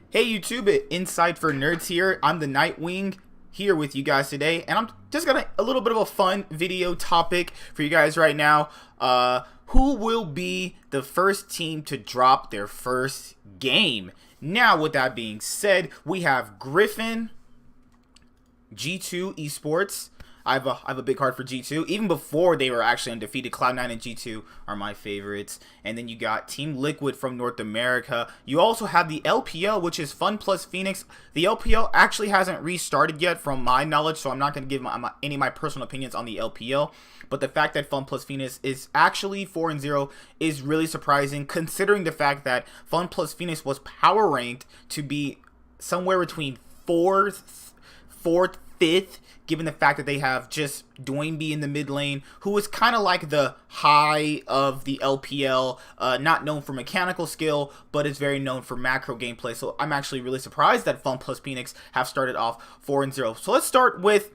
Hey YouTube, Inside for Nerds here. I'm the Nightwing here with you guys today, and I'm just got a little bit of a fun video topic for you guys right now. Who will be the first team to drop their first game? Now, with that being said, we have Griffin, G2 Esports. I have a big heart for G2. Even before they were actually undefeated, Cloud9 and G2 are my favorites. And then you got Team Liquid from North America. You also have the LPL, which is Fun plus Phoenix. The LPL actually hasn't restarted yet from my knowledge, so I'm not going to give any of my personal opinions on the LPL. But the fact that Fun plus Phoenix is actually 4-0 is really surprising, considering the fact that Fun plus Phoenix was power ranked to be somewhere between fourth, fifth, given the fact that they have just Dwayne B in the mid lane, who is kind of like the high of the LPL, not known for mechanical skill, but is very known for macro gameplay. So I'm actually really surprised that Fun plus Phoenix have started off 4-0. So let's start with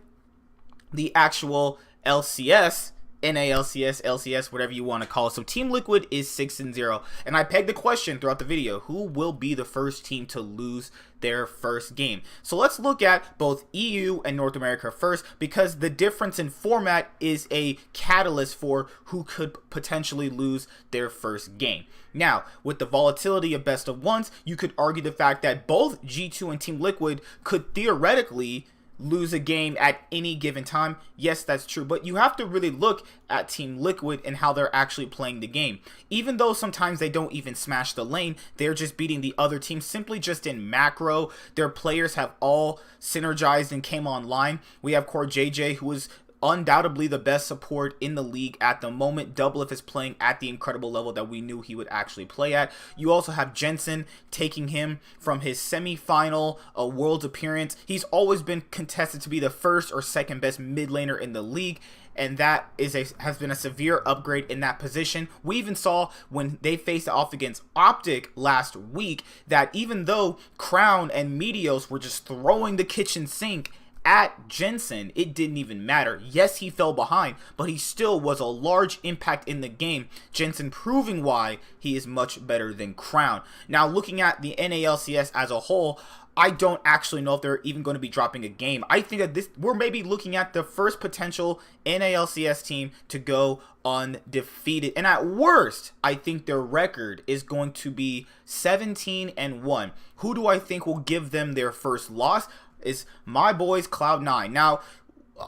the actual LCS. NALCS, LCS, whatever you want to call it. So Team Liquid is 6-0, and I pegged the question throughout the video: who will be the first team to lose their first game? So let's look at both EU and North America first, because the difference in format is a catalyst for who could potentially lose their first game. Now, with the volatility of best of ones, you could argue the fact that both G2 and Team Liquid could theoretically lose a game at any given time. Yes, that's true, but you have to really look at Team Liquid and how they're actually playing the game. Even though sometimes they don't even smash the lane, they're just beating the other team simply just in macro. Their players have all synergized and came online. We have Core JJ, who is undoubtedly the best support in the league at the moment. Doublelift is playing at the incredible level that we knew he would actually play at. You also have Jensen, taking him from his semi-final Worlds appearance. He's always been contested to be the first or second best mid laner in the league, and that has been a severe upgrade in that position. We even saw when they faced off against Optic last week that even though Crown and Meteos were just throwing the kitchen sink at Jensen, it didn't even matter. Yes, he fell behind, but he still was a large impact in the game. Jensen proving why he is much better than Crown. Now, looking at the NALCS as a whole, I don't actually know if they're even going to be dropping a game. I think that we're maybe looking at the first potential NALCS team to go undefeated. And at worst, I think their record is going to be 17-1. Who do I think will give them their first loss? Is my boys Cloud9. Now,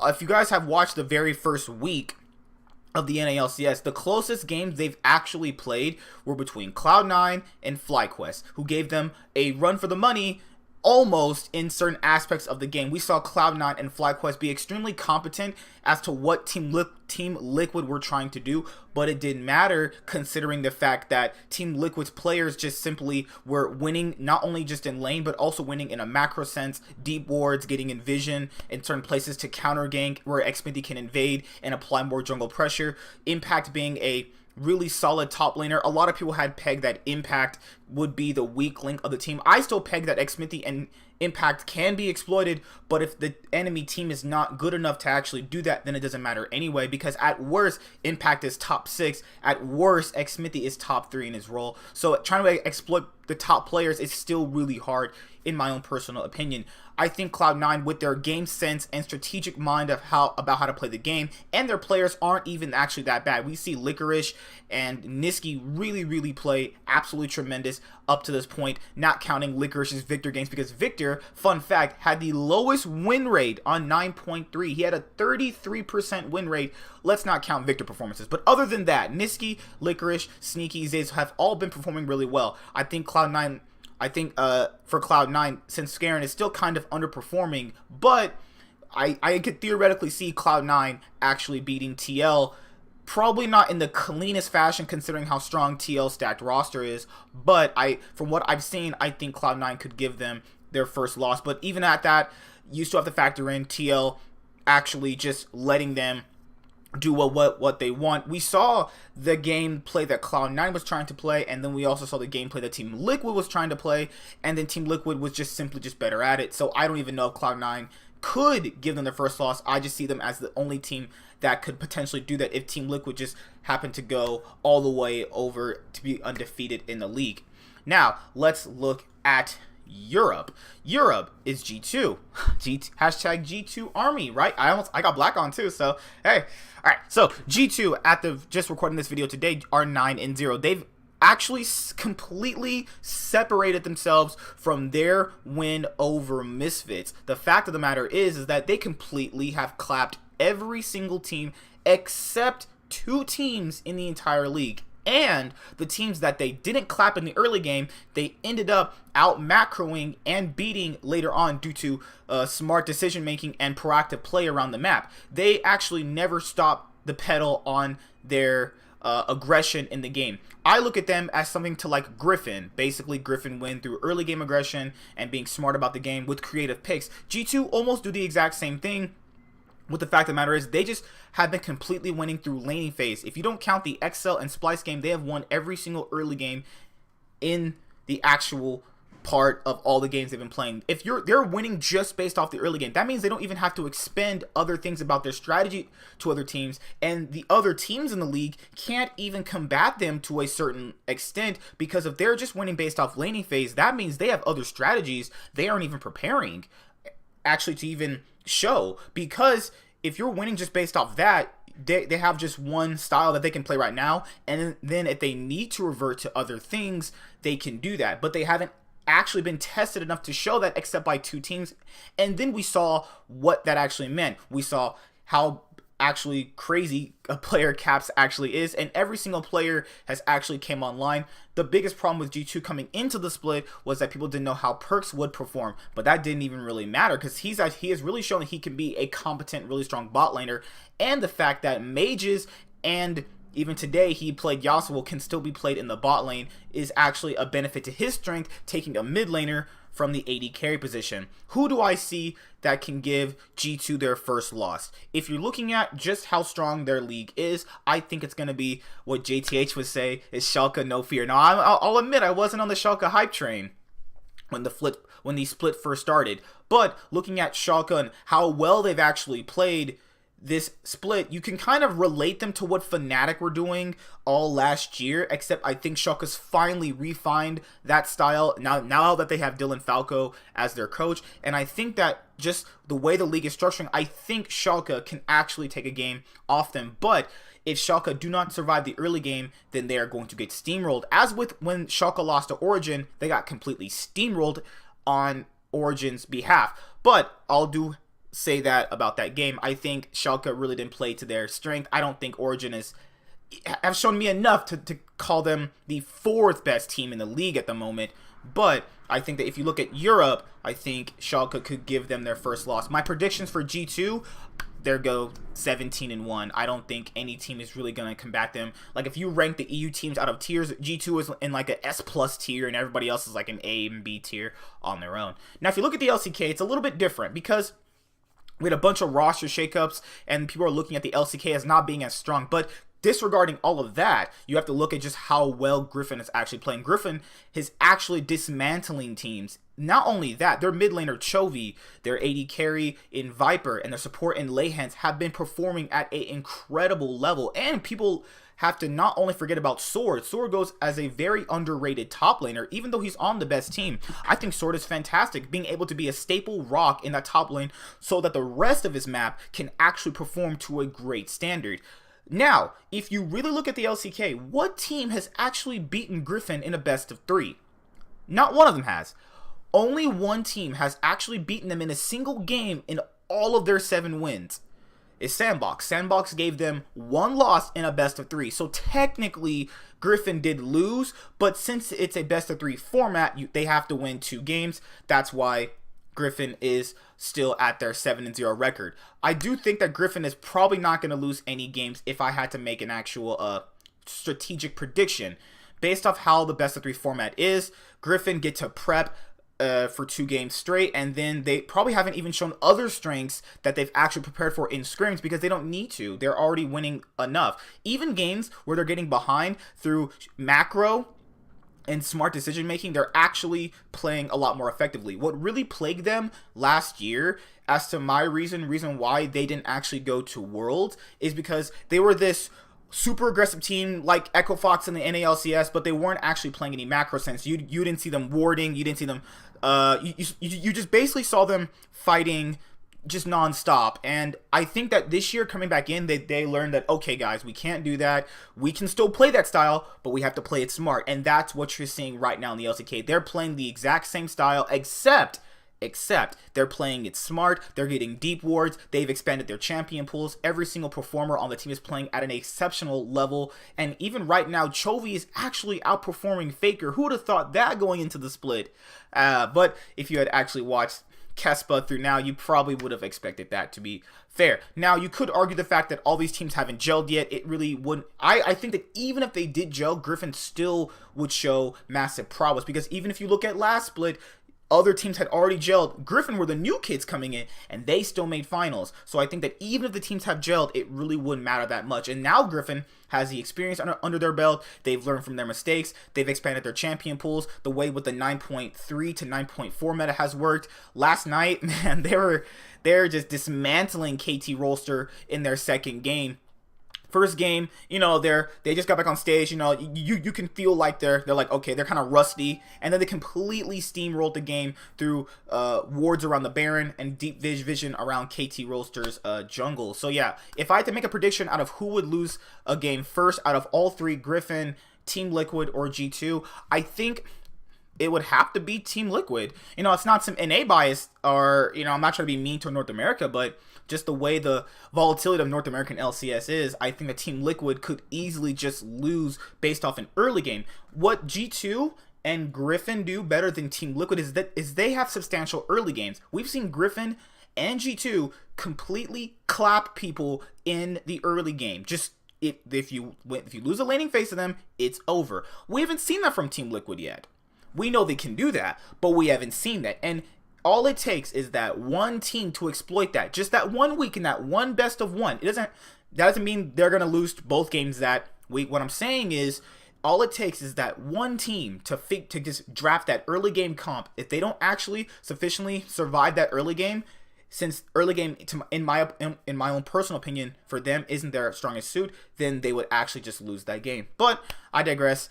if you guys have watched the very first week of the NALCS, the closest games they've actually played were between Cloud9 and FlyQuest, who gave them a run for the money almost in certain aspects of the game. We saw Cloud9 and FlyQuest be extremely competent as to what Team Liquid were trying to do, but it didn't matter considering the fact that Team Liquid's players just simply were winning, not only just in lane, but also winning in a macro sense, deep wards, getting in vision in certain places to counter gank, where Xminity can invade and apply more jungle pressure. Impact being a really solid top laner. A lot of people had pegged that Impact would be the weak link of the team. I still peg that Xminity and Impact can be exploited, but if the enemy team is not good enough to actually do that, then it doesn't matter anyway, because at worst, Impact is top 6. At worst, Xminity is top 3 in his role. So trying to exploit the top players is still really hard, in my own personal opinion. I think Cloud9, with their game sense and strategic mind of about how to play the game, and their players aren't even actually that bad. We see Licorice and Niski really play absolutely tremendous up to this point, not counting Licorice's Victor games, because Victor, fun fact, had the lowest win rate on 9.3. He had a 33% win rate. Let's not count Victor performances. But other than that, Niski, Licorice, Sneaky, Zaze have all been performing really well. I think for Cloud9, since Scarin is still kind of underperforming, but I could theoretically see Cloud9 actually beating TL. Probably not in the cleanest fashion considering how strong TL stacked roster is, but from what I've seen, I think Cloud9 could give them their first loss. But even at that, you still have to factor in TL actually just letting them do what they want. We saw the gameplay that Cloud9 was trying to play, and then we also saw the gameplay that Team Liquid was trying to play, and then Team Liquid was just simply better at it. So I don't even know if Cloud9 could give them their first loss. I just see them as the only team that could potentially do that if Team Liquid just happened to go all the way over to be undefeated in the league. Now, let's look at Europe. Europe is G2. Hashtag G2 Army, right? I got black on too, so hey. All right, so G2 just recording this video today are 9-0. They've actually completely separated themselves from their win over Misfits. The fact of the matter is that they completely have clapped every single team except 2 teams in the entire league. And the teams that they didn't clap in the early game, they ended up out macroing and beating later on due to smart decision making and proactive play around the map. They actually never stopped the pedal on their aggression in the game. I look at them as something to like Griffin. Basically, Griffin win through early game aggression and being smart about the game with creative picks. G2 almost do the exact same thing. What the fact of the matter is, they just have been completely winning through laning phase. If you don't count the Excel and Splice game, they have won every single early game in the actual part of all the games they've been playing. If they're winning just based off the early game, that means they don't even have to expend other things about their strategy to other teams, and the other teams in the league can't even combat them to a certain extent, because if they're just winning based off laning phase, that means they have other strategies they aren't even preparing actually to even show. Because if you're winning just based off that, they have just one style that they can play right now, and then if they need to revert to other things, they can do that. But they haven't actually been tested enough to show that except by 2 teams. And then we saw what that actually meant. We saw how actually crazy a player Caps actually is, and every single player has actually came online. The biggest problem with G2 coming into the split was that people didn't know how Perks would perform, but that didn't even really matter because he has really shown that he can be a competent, really strong bot laner, and the fact that mages and even today he played Yasuo can still be played in the bot lane is actually a benefit to his strength, taking a mid laner from the AD carry position. Who do I see that can give G2 their first loss? If you're looking at just how strong their league is, I think it's going to be what JTH would say is Schalke no fear. Now, I'll admit I wasn't on the Schalke hype train when the split first started, but looking at Schalke and how well they've actually played this split, you can kind of relate them to what Fnatic were doing all last year, except I think Schalke's finally refined that style now that they have Dylan Falco as their coach. And I think that just the way the league is structuring, I think Schalke can actually take a game off them. But if Schalke do not survive the early game, then they are going to get steamrolled. As with when Schalke lost to Origin, they got completely steamrolled on Origin's behalf. But I'll say that about that game. I think Schalke really didn't play to their strength. I don't think Origin have shown me enough to call them the 4th best team in the league at the moment. But I think that if you look at Europe, I think Schalke could give them their first loss. My predictions for G2, they go 17-1. I don't think any team is really going to combat them. Like, if you rank the EU teams out of tiers, G2 is in like a S+ tier, and everybody else is like an A and B tier on their own. Now, if you look at the LCK, it's a little bit different because we had a bunch of roster shakeups, and people are looking at the LCK as not being as strong. But disregarding all of that, you have to look at just how well Griffin is actually playing. Griffin is actually dismantling teams. Not only that, their mid laner Chovy, their AD carry in Viper, and their support in Leyhans have been performing at an incredible level. And people have to not only forget about Sword. Sword goes as a very underrated top laner, even though he's on the best team. I think Sword is fantastic, being able to be a staple rock in that top lane so that the rest of his map can actually perform to a great standard. Now, if you really look at the LCK, what team has actually beaten Griffin in a best of 3? Not one of them has. Only one team has actually beaten them in a single game in all of their 7 wins. Is Sandbox. Sandbox gave them 1 loss in a best of 3. So technically, Griffin did lose, but since it's a best of 3 format, they have to win 2 games. That's why Griffin is still at their 7-0 record. I do think that Griffin is probably not going to lose any games if I had to make an actual strategic prediction. Based off how the best of 3 format is, Griffin get to prep for 2 games straight, and then they probably haven't even shown other strengths that they've actually prepared for in scrims because they don't need to. They're already winning enough. Even games where they're getting behind through macro and smart decision making, they're actually playing a lot more effectively. What really plagued them last year, as to my reason why they didn't actually go to Worlds, is because they were this super aggressive team like Echo Fox in the NALCS, but they weren't actually playing any macro sense. You didn't see them warding, you didn't see them you just basically saw them fighting just nonstop. And I think that this year coming back in, they learned that, okay guys, we can't do that. We can still play that style, but we have to play it smart. And that's what you're seeing right now in the LCK. They're playing the exact same style, except they're playing it smart. They're getting deep wards. They've expanded their champion pools. Every single performer on the team is playing at an exceptional level. And even right now, Chovy is actually outperforming Faker. Who would have thought that going into the split? But if you had actually watched Kespa through now, you probably would have expected that, to be fair. Now, you could argue the fact that all these teams haven't gelled yet. It really wouldn't. I think that even if they did gel, Griffin still would show massive prowess, because even if you look at last split, other teams had already gelled. Griffin were the new kids coming in, and they still made finals. So I think that even if the teams have gelled, it really wouldn't matter that much. And now Griffin has the experience under their belt. They've learned from their mistakes. They've expanded their champion pools. The way with the 9.3 to 9.4 meta has worked. Last night, man, they're just dismantling KT Rolster in their second game. First game, you know, they just got back on stage. You know, you can feel like they're like, okay, they're kind of rusty, and then they completely steamrolled the game through wards around the Baron and deep vision around KT Rolster's jungle. So yeah, if I had to make a prediction out of who would lose a game first out of all three, Griffin, Team Liquid, or G2, I think it would have to be Team Liquid. You know, it's not some NA bias, or, you know, I'm not trying to be mean to North America, but just the way the volatility of North American LCS is, I think that Team Liquid could easily just lose based off an early game. What G2 and Griffin do better than Team Liquid is they have substantial early games. We've seen Griffin and G2 completely clap people in the early game. Just if you lose a laning phase to them, it's over. We haven't seen that from Team Liquid yet. We know they can do that, but we haven't seen that. And all it takes is that one team to exploit that. Just that 1 week and that one best of one. That doesn't mean they're going to lose both games that week. What I'm saying is, all it takes is that one team to just draft that early game comp. If they don't actually sufficiently survive that early game, since early game, in my own personal opinion, for them isn't their strongest suit, then they would actually just lose that game. But I digress.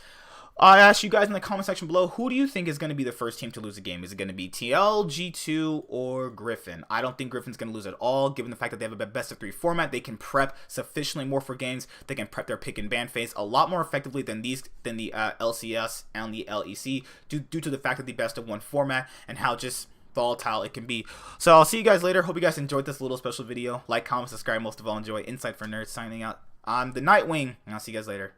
I asked you guys in the comment section below, who do you think is going to be the first team to lose a game? Is it going to be TL, G2, or Griffin? I don't think Griffin's going to lose at all, given the fact that they have a best of 3 format. They can prep sufficiently more for games. They can prep their pick and ban phase a lot more effectively than the LCS and the LEC, due to the fact that the best of 1 format and how just volatile it can be. So I'll see you guys later. Hope you guys enjoyed this little special video. Like, comment, subscribe. Most of all, enjoy. Insight for Nerds signing out. I'm the Nightwing, and I'll see you guys later.